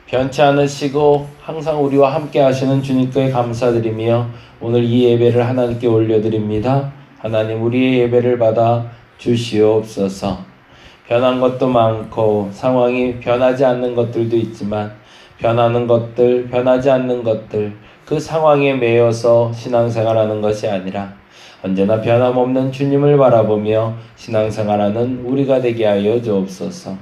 변치 않으시고 항상 우리와 함께 하시는 주님께 감사드리며 오늘 이 예배를 하나님께 올려드립니다. 하나님, 우리의 예배를 받아 주시옵소서. 변한 것도 많고 상황이 변하지 않는 것들도 있지만 변하는 것들, 변하지 않는 것들, 그 상황에 매여서 신앙생활하는 것이 아니라 언제나 변함없는 주님을 바라보며 신앙생활하는 우리가 되게 하여 주옵소서.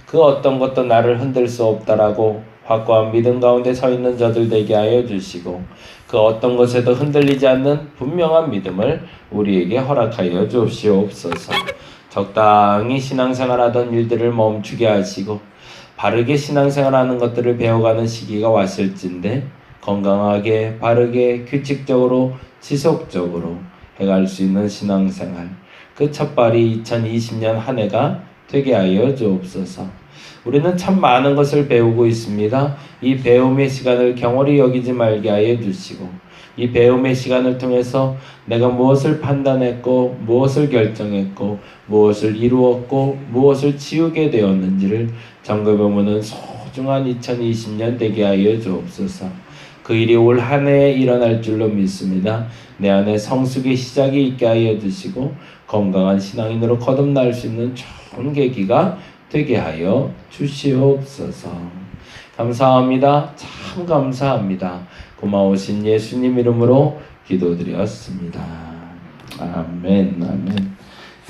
그 어떤 것도 나를 흔들 수 없다라고 확고한 믿음 가운데 서 있는 저들 되게 하여 주시고 그 어떤 것에도 흔들리지 않는 분명한 믿음을 우리에게 허락하여 주시옵소서. 적당히 신앙생활하던 일들을 멈추게 하시고 바르게 신앙생활하는 것들을 배워가는 시기가 왔을진데 건강하게 바르게 규칙적으로 지속적으로 해갈 수 있는 신앙생활, 그 첫발이 2020년 한 해가 되게 하여 주옵소서. 우리는 참 많은 것을 배우고 있습니다. 이 배움의 시간을 경홀히 여기지 말게 하여 주시고 이 배움의 시간을 통해서 내가 무엇을 판단했고 무엇을 결정했고 무엇을 이루었고 무엇을 지우게 되었는지를 점검해보는 소중한 2020년 되게 하여 주옵소서. 그 일이 올 한 해에 일어날 줄로 믿습니다. 내 안에 성숙의 시작이 있게 하여 주시고 건강한 신앙인으로 거듭날 수 있는 좋은 계기가 되게 하여 주시옵소서. 감사합니다. 참 감사합니다. 고마우신 예수님 이름으로 기도드렸습니다. 아멘. 아멘.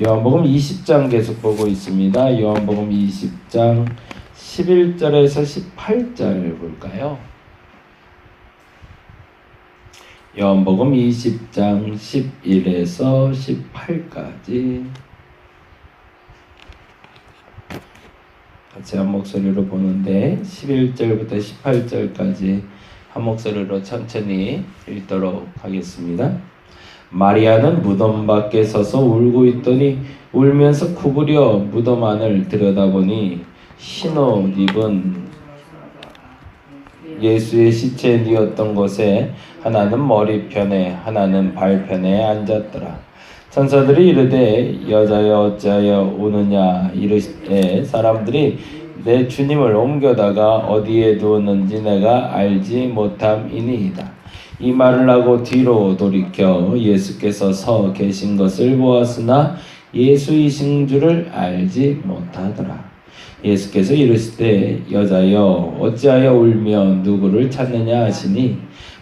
요한복음 20장 계속 보고 있습니다. 요한복음 20장 11절에서 18절 볼까요? 요한복음 20장 11에서 18까지 같이 한 목소리로 보는데 11절부터 18절까지 한 목소리로 천천히 읽도록 하겠습니다. 마리아는 무덤 밖에 서서 울고 있더니 울면서 구부려 무덤 안을 들여다보니 흰옷 입은 예수의 시체 뉘었던 곳에 하나는 머리편에 하나는 발편에 앉았더라. 천사들이 이르되 여자여 어찌하여 우느냐 이르시되 사람들이 내 주님을 옮겨다가 어디에 두었는지 내가 알지 못함이니이다. 이 말을 하고 뒤로 돌이켜 예수께서 서 계신 것을 보았으나 예수이신 줄을 알지 못하더라. 예수께서 이르시되 여자여 어찌하여 울며 누구를 찾느냐 하시니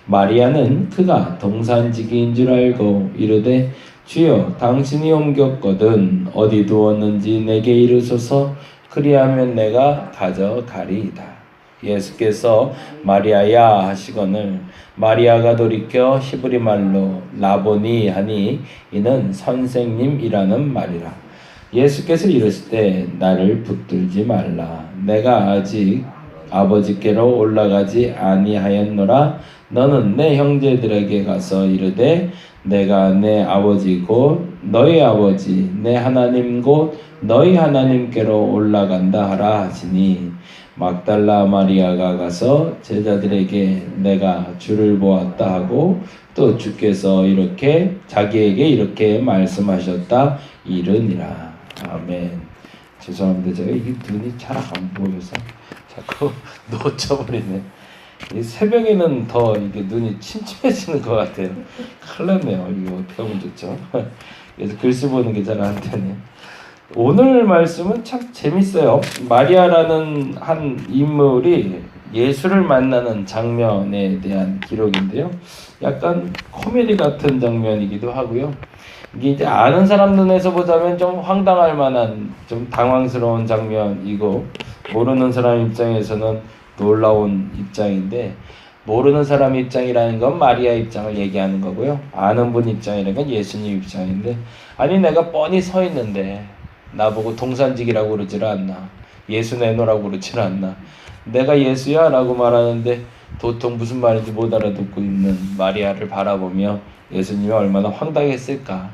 마리아는 그가 동산지기인 줄 알고 이르되 주여 당신이 옮겼거든 어디 두었는지 내게 이르소서 그리하면 내가 가져가리이다. 예수께서 마리아야 하시거늘 마리아가 돌이켜 히브리 말로 라보니 하니 이는 선생님이라는 말이라. 예수께서 이르시되 나를 붙들지 말라. 내가 아직 아버지께로 올라가지 아니하였노라. 너는 내 형제들에게 가서 이르되 내가 내 아버지 곧 너희 아버지 내 하나님 곧 너희 하나님께로 올라간다 하라 하시니 막달라 마리아가 가서 제자들에게 내가 주를 보았다 하고 또 주께서 이렇게 자기에게 이렇게 말씀하셨다 이르니라. 아멘. 죄송합니다. 제가 이게 눈이 잘 안 보여서 자꾸 놓쳐버리네. 이 새벽에는 더 이게 눈이 침침해지는 것 같아요. 큰일 났네요. 이거 어떻게 하면 좋죠? 그래서 글씨 보는 게 잘 안 되네. 오늘 말씀은 참 재밌어요. 마리아라는 한 인물이 예수를 만나는 장면에 대한 기록인데요. 약간 코미디 같은 장면이기도 하고요. 이게 이제 아는 사람 눈에서 보자면 좀 황당할 만한 좀 당황스러운 장면이고 모르는 사람 입장에서는 놀라운 입장인데 모르는 사람 입장이라는 건 마리아 입장을 얘기하는 거고요. 아는 분 입장이라는 건 예수님 입장인데 아니 내가 뻔히 서 있는데 나보고 동산직이라고 그러질 않나 예수 내놓으라고 그러질 않나 내가 예수야 라고 말하는데 도통 무슨 말인지 못 알아듣고 있는 마리아를 바라보며 예수님이 얼마나 황당했을까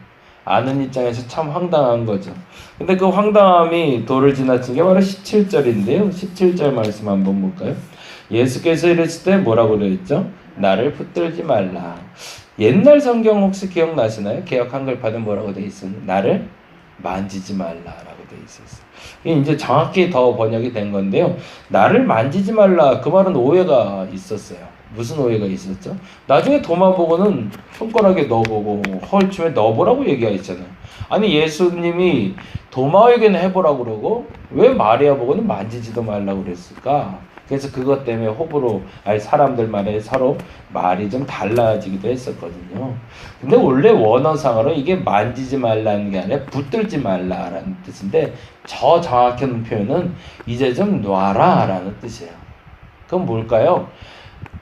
아는 입장에서 참 황당한 거죠. 근데 그 황당함이 도를 지나친 게 바로 17절인데요. 17절 말씀 한번 볼까요? 예수께서 이르실 때 뭐라고 그랬죠? 나를 붙들지 말라. 옛날 성경 혹시 기억나시나요? 개역 한글판은 뭐라고 돼 있었나요? 나를 만지지 말라라고 돼 있었어요. 이게 이제 정확히 더 번역이 된 건데요. 나를 만지지 말라, 그 말은 오해가 있었어요. 무슨 오해가 있었죠? 나중에 도마 보고는 손가락에 넣어보고 허울춤에 넣어보라고 얘기하잖아요. 아니 예수님이 도마에게는 해보라고 그러고 왜 마리아 보고는 만지지도 말라고 그랬을까? 그래서 그것 때문에 호불호, 아니 사람들만의 서로 말이 좀 달라지기도 했었거든요. 근데 원래 원어상으로 이게 만지지 말라는 게 아니라 붙들지 말라라는 뜻인데, 저 정확한 표현은 이제 좀 놔라 라는 뜻이에요. 그건 뭘까요?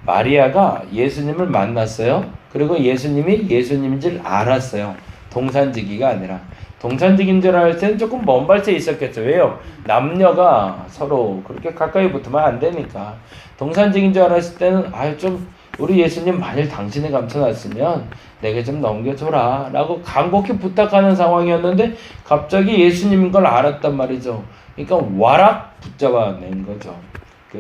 마리아가 예수님을 만났어요. 그리고 예수님이 예수님인 줄 알았어요. 동산지기가 아니라. 동산직인 줄 알 때는 조금 먼 발치에 있었겠죠. 왜요? 남녀가 서로 그렇게 가까이 붙으면 안 되니까. 동산직인 줄 알았을 때는 좀 우리 예수님 만일 당신이 감춰놨으면 내게 좀 넘겨줘라 라고 간곡히 부탁하는 상황이었는데 갑자기 예수님인 걸 알았단 말이죠. 그러니까 와락 붙잡아낸 거죠.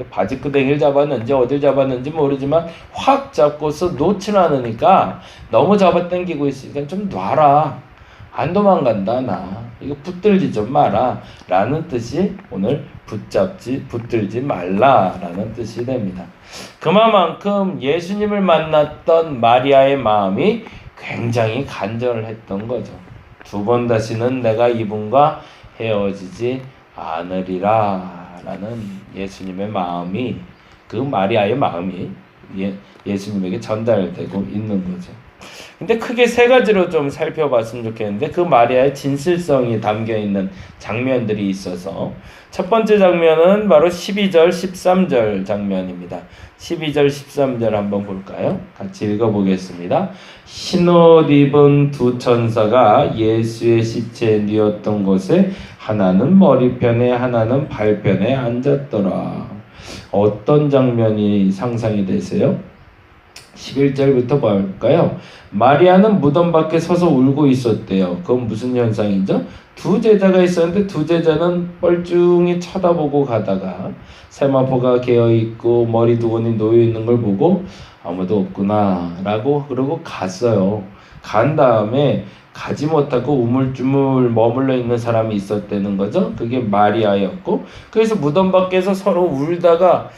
바지끄댕이를 잡았는지 어딜 잡았는지 모르지만 확 잡고서 놓질 않으니까 너무 잡아당기고 있으니까 좀 놔라. 안 도망간다 나. 이거 붙들지 좀 마라 라는 뜻이 오늘 붙들지 말라 라는 뜻이 됩니다. 그만큼 예수님을 만났던 마리아의 마음이 굉장히 간절했던 거죠. 두 번 다시는 내가 이분과 헤어지지 않으리라 라는 예수님의 마음이, 그 마리아의 마음이 예수님에게 전달되고 있는 거죠. 근데 크게 세 가지로 좀 살펴봤으면 좋겠는데, 그 마리아의 진실성이 담겨있는 장면들이 있어서 첫 번째 장면은 바로 12절 13절 장면입니다. 12절 13절 한번 볼까요? 같이 읽어보겠습니다. 흰옷 입은 두 천사가 예수의 시체에 누웠던 곳에 하나는 머리편에 하나는 발편에 앉았더라. 어떤 장면이 상상이 되세요? 11절부터 볼까요? 마리아는 무덤 밖에 서서 울고 있었대요. 그건 무슨 현상이죠? 두 제자가 있었는데 두 제자는 뻘쭘히 쳐다보고 가다가 세마포가 개어있고 머리 두건이 놓여있는 걸 보고 아무도 없구나 라고 그러고 갔어요. 간 다음에 가지 못하고 우물쭈물 머물러 있는 사람이 있었다는 거죠. 그게 마리아였고, 그래서 무덤 밖에서 서로 울다가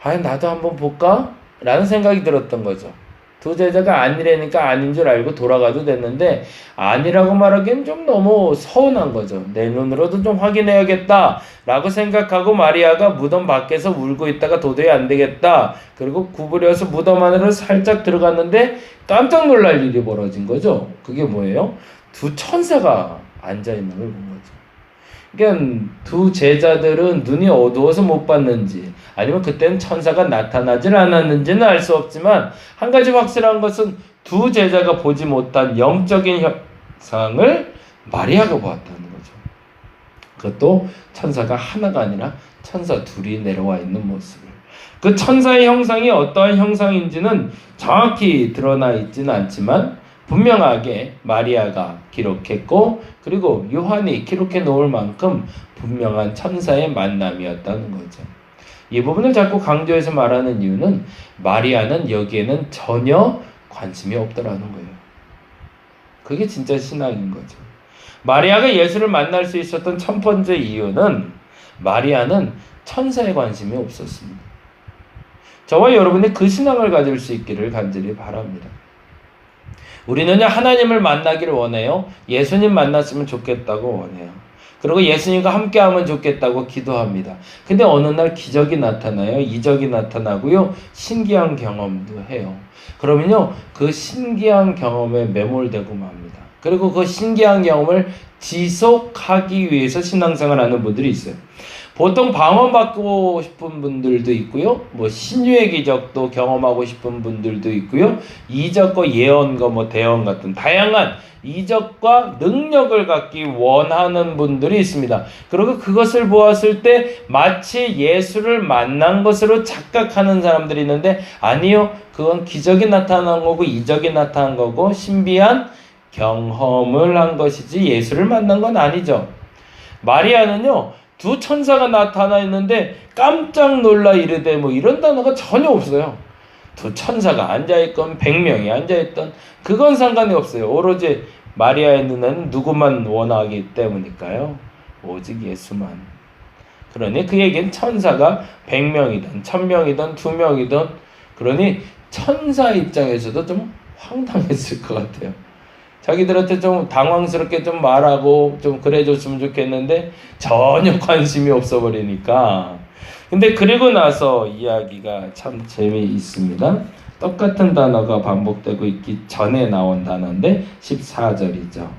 나도 한번 볼까? 라는 생각이 들었던 거죠. 두 제자가 아니라니까 아닌 줄 알고 돌아가도 됐는데 아니라고 말하기엔 좀 너무 서운한 거죠. 내 눈으로도 좀 확인해야겠다 라고 생각하고 마리아가 무덤 밖에서 울고 있다가 도저히 안 되겠다, 그리고 구부려서 무덤 안으로 살짝 들어갔는데 깜짝 놀랄 일이 벌어진 거죠. 그게 뭐예요? 두 천사가 앉아있는 걸 본 거죠. 그러니까 두 제자들은 눈이 어두워서 못 봤는지 아니면 그때는 천사가 나타나질 않았는지는 알 수 없지만, 한 가지 확실한 것은 두 제자가 보지 못한 영적인 현상을 마리아가 보았다는 거죠. 그것도 천사가 하나가 아니라 천사 둘이 내려와 있는 모습을. 그 천사의 형상이 어떠한 형상인지는 정확히 드러나 있지는 않지만 분명하게 마리아가 기록했고, 그리고 요한이 기록해 놓을 만큼 분명한 천사의 만남이었다는 거죠. 이 부분을 자꾸 강조해서 말하는 이유는 마리아는 여기에는 전혀 관심이 없더라는 거예요. 그게 진짜 신앙인 거죠. 마리아가 예수를 만날 수 있었던 첫 번째 이유는 마리아는 천사에 관심이 없었습니다. 저와 여러분이 그 신앙을 가질 수 있기를 간절히 바랍니다. 우리는 하나님을 만나기를 원해요. 예수님 만났으면 좋겠다고 원해요. 그리고 예수님과 함께하면 좋겠다고 기도합니다. 근데 어느 날 기적이 나타나요. 이적이 나타나고요. 신기한 경험도 해요. 그러면요, 그 신기한 경험에 매몰되고 맙니다. 그리고 그 신기한 경험을 지속하기 위해서 신앙생활 하는 분들이 있어요. 보통 방언받고 싶은 분들도 있고요. 신유의 기적도 경험하고 싶은 분들도 있고요. 이적과 예언과 대언 같은 다양한 이적과 능력을 갖기 원하는 분들이 있습니다. 그리고 그것을 보았을 때 마치 예수를 만난 것으로 착각하는 사람들이 있는데, 아니요. 그건 기적이 나타난 거고 이적이 나타난 거고 신비한 경험을 한 것이지 예수를 만난 건 아니죠. 마리아는요, 두 천사가 나타나 있는데 깜짝 놀라 이르되 뭐 이런 단어가 전혀 없어요. 두 천사가 앉아있건 100명이 앉아있던 그건 상관이 없어요. 오로지 마리아의 눈에는 누구만 원하기 때문일까요? 오직 예수만. 그러니 그에겐 천사가 100명이든 1000명이든 2명이든, 그러니 천사 입장에서도 좀 황당했을 것 같아요. 자기들한테 좀 당황스럽게 좀 말하고 좀 그래줬으면 좋겠는데 전혀 관심이 없어 버리니까. 근데 그리고 나서 이야기가 참 재미있습니다. 똑같은 단어가 반복되고 있기 전에 나온 단어인데 14절이죠.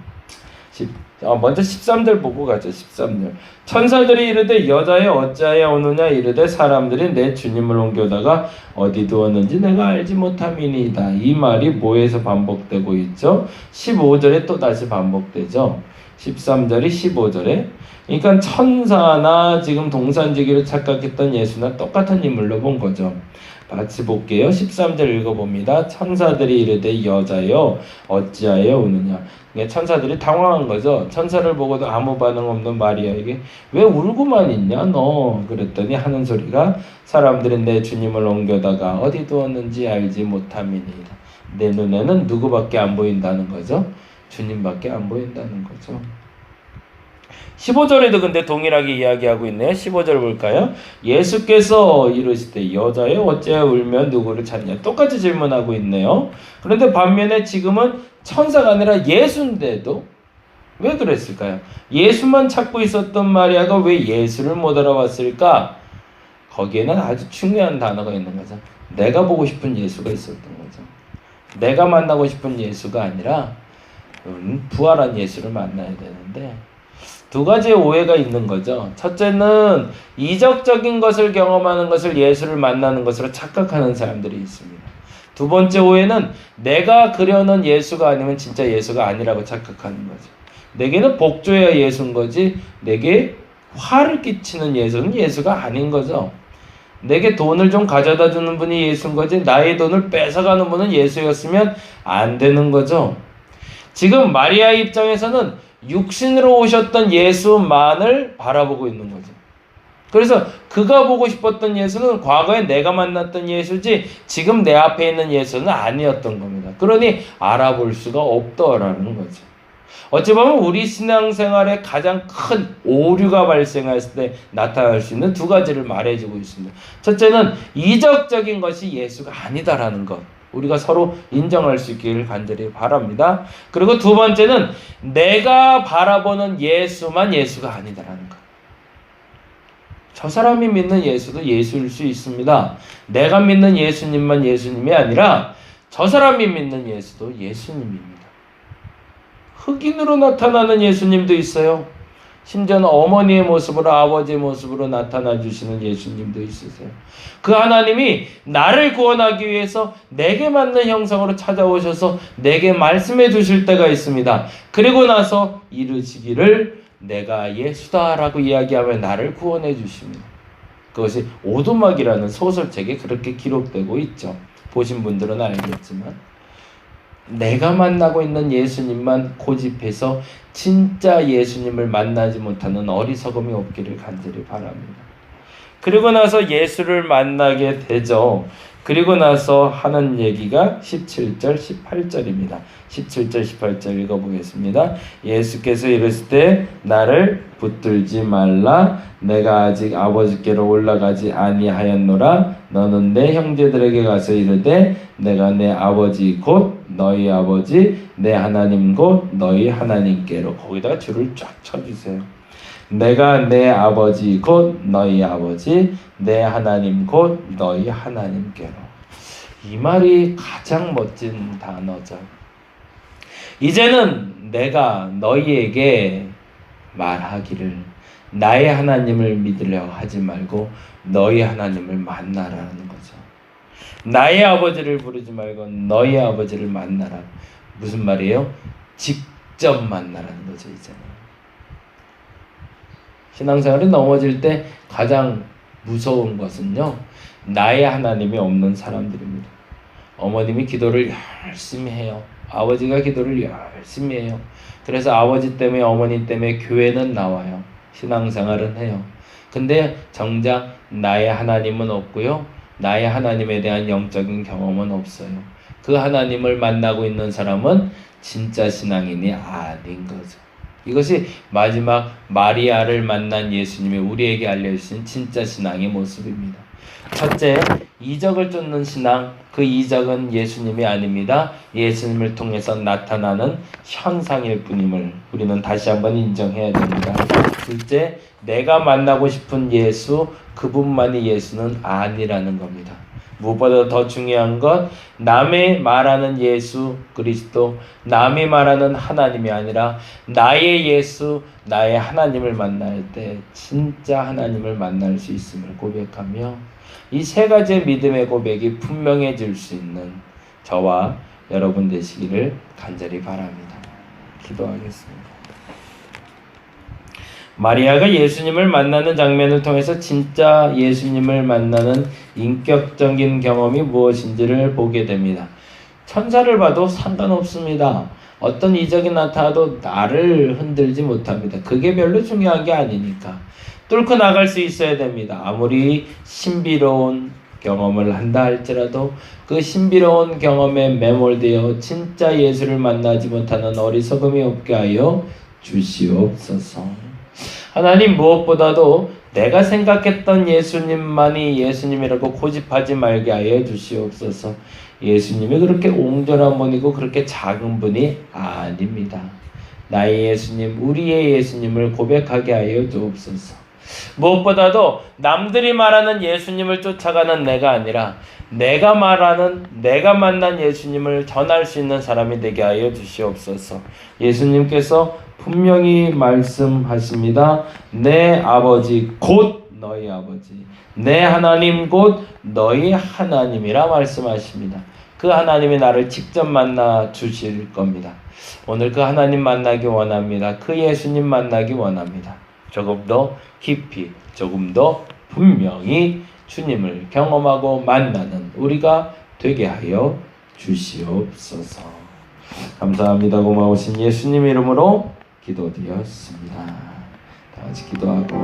먼저 13절 보고 가죠. 13절. 천사들이 이르되 여자여 어찌하여 오느냐 이르되 사람들이 내 주님을 옮겨다가 어디 두었는지 내가 알지 못함이니이다. 이 말이 뭐에서 반복되고 있죠? 15절에 또 다시 반복되죠. 13절이 15절에. 그러니까 천사나 지금 동산지기로 착각했던 예수나 똑같은 인물로 본 거죠. 같이 볼게요. 13절 읽어봅니다. 천사들이 이르되 여자여 어찌하여 우느냐. 천사들이 당황한 거죠. 천사를 보고도 아무 반응 없는 마리아에게 왜 울고만 있냐 너. 그랬더니 하는 소리가 사람들은 내 주님을 옮겨다가 어디 두었는지 알지 못함이니이다. 내 눈에는 누구밖에 안 보인다는 거죠. 주님밖에 안 보인다는 거죠. 15절에도 근데 동일하게 이야기하고 있네요. 15절 볼까요? 예수께서 이르시되 여자여 어찌하여 울며 누구를 찾냐. 똑같이 질문하고 있네요. 그런데 반면에 지금은 천사가 아니라 예수인데도 왜 그랬을까요? 예수만 찾고 있었던 마리아가 왜 예수를 못 알아봤을까? 거기에는 아주 중요한 단어가 있는 거죠. 내가 보고 싶은 예수가 있었던 거죠. 내가 만나고 싶은 예수가 아니라 부활한 예수를 만나야 되는데 두 가지의 오해가 있는 거죠. 첫째는 이적적인 것을 경험하는 것을 예수를 만나는 것으로 착각하는 사람들이 있습니다. 두 번째 오해는 내가 그려놓은 예수가 아니면 진짜 예수가 아니라고 착각하는 거죠. 내게는 복줘야 예수인 거지 내게 화를 끼치는 예수는 예수가 아닌 거죠. 내게 돈을 좀 가져다 주는 분이 예수인 거지 나의 돈을 뺏어가는 분은 예수였으면 안 되는 거죠. 지금 마리아 입장에서는 육신으로 오셨던 예수만을 바라보고 있는 거죠. 그래서 그가 보고 싶었던 예수는 과거에 내가 만났던 예수지 지금 내 앞에 있는 예수는 아니었던 겁니다. 그러니 알아볼 수가 없더라는 거죠. 어찌 보면 우리 신앙생활에 가장 큰 오류가 발생했을 때 나타날 수 있는 두 가지를 말해주고 있습니다. 첫째는 이적적인 것이 예수가 아니다라는 것. 우리가 서로 인정할 수 있기를 간절히 바랍니다. 그리고 두 번째는 내가 바라보는 예수만 예수가 아니다라는 것. 저 사람이 믿는 예수도 예수일 수 있습니다. 내가 믿는 예수님만 예수님이 아니라 저 사람이 믿는 예수도 예수님입니다. 흑인으로 나타나는 예수님도 있어요. 심지어는 어머니의 모습으로 아버지의 모습으로 나타나 주시는 예수님도 있으세요. 그 하나님이 나를 구원하기 위해서 내게 맞는 형상으로 찾아오셔서 내게 말씀해 주실 때가 있습니다. 그리고 나서 이르시기를 내가 예수다라고 이야기하며 나를 구원해 주십니다. 그것이 오두막이라는 소설책에 그렇게 기록되고 있죠. 보신 분들은 알겠지만 내가 만나고 있는 예수님만 고집해서 진짜 예수님을 만나지 못하는 어리석음이 없기를 간절히 바랍니다. 그리고 나서 예수를 만나게 되죠. 그리고 나서 하는 얘기가 17절, 18절입니다. 17절, 18절 읽어보겠습니다. 예수께서 이르실 때 나를 붙들지 말라. 내가 아직 아버지께로 올라가지 아니하였노라. 너는 내 형제들에게 가서 이르되 내가 내 아버지 곧 너희 아버지 내 하나님 곧 너희 하나님께로. 거기다가 줄을 쫙 쳐주세요. 내가 내 아버지 곧 너희 아버지 내 하나님 곧 너희 하나님께로. 이 말이 가장 멋진 단어죠. 이제는 내가 너희에게 말하기를 나의 하나님을 믿으려 하지 말고 너희 하나님을 만나라는 거죠. 나의 아버지를 부르지 말고 너희 아버지를 만나라. 무슨 말이에요? 직접 만나라는 거죠. 이제는 신앙생활이 넘어질 때 가장 무서운 것은요, 나의 하나님이 없는 사람들입니다. 어머님이 기도를 열심히 해요. 아버지가 기도를 열심히 해요. 그래서 아버지 때문에 어머니 때문에 교회는 나와요. 신앙생활은 해요. 근데 정작 나의 하나님은 없고요. 나의 하나님에 대한 영적인 경험은 없어요. 그 하나님을 만나고 있는 사람은 진짜 신앙인이 아닌 거죠. 이것이 마지막 마리아를 만난 예수님이 우리에게 알려주신 진짜 신앙의 모습입니다. 첫째, 이적을 쫓는 신앙. 그 이적은 예수님이 아닙니다. 예수님을 통해서 나타나는 현상일 뿐임을 우리는 다시 한번 인정해야 됩니다. 둘째, 내가 만나고 싶은 예수, 그분만이 예수는 아니라는 겁니다. 무엇보다 더 중요한 건 남이 말하는 예수 그리스도, 남이 말하는 하나님이 아니라 나의 예수, 나의 하나님을 만날 때 진짜 하나님을 만날 수 있음을 고백하며 이 세 가지의 믿음의 고백이 분명해질 수 있는 저와 여러분 되시기를 간절히 바랍니다. 기도하겠습니다. 마리아가 예수님을 만나는 장면을 통해서 진짜 예수님을 만나는 인격적인 경험이 무엇인지를 보게 됩니다. 천사를 봐도 상관없습니다. 어떤 이적이 나타나도 나를 흔들지 못합니다. 그게 별로 중요한 게 아니니까. 뚫고 나갈 수 있어야 됩니다. 아무리 신비로운 경험을 한다 할지라도 그 신비로운 경험에 매몰되어 진짜 예수를 만나지 못하는 어리석음이 없게 하여 주시옵소서. 하나님, 무엇보다도 내가 생각했던 예수님만이 예수님이라고 고집하지 말게 하여 주시옵소서. 예수님이 그렇게 옹졸한 분이고 그렇게 작은 분이 아닙니다. 나의 예수님, 우리의 예수님을 고백하게 하여 주옵소서. 무엇보다도 남들이 말하는 예수님을 쫓아가는 내가 아니라 내가 만난 예수님을 전할 수 있는 사람이 되게 하여 주시옵소서. 예수님께서 분명히 말씀하십니다. 내 아버지 곧 너희 아버지, 내 하나님 곧 너희 하나님이라 말씀하십니다. 그 하나님이 나를 직접 만나 주실 겁니다. 오늘 그 하나님 만나기 원합니다. 그 예수님 만나기 원합니다. 조금 더 깊이, 조금 더 분명히 주님을 경험하고 만나는 우리가 되게 하여 주시옵소서. 감사합니다. 고마우신 예수님 이름으로 기도드렸습니다. 다 같이 기도하고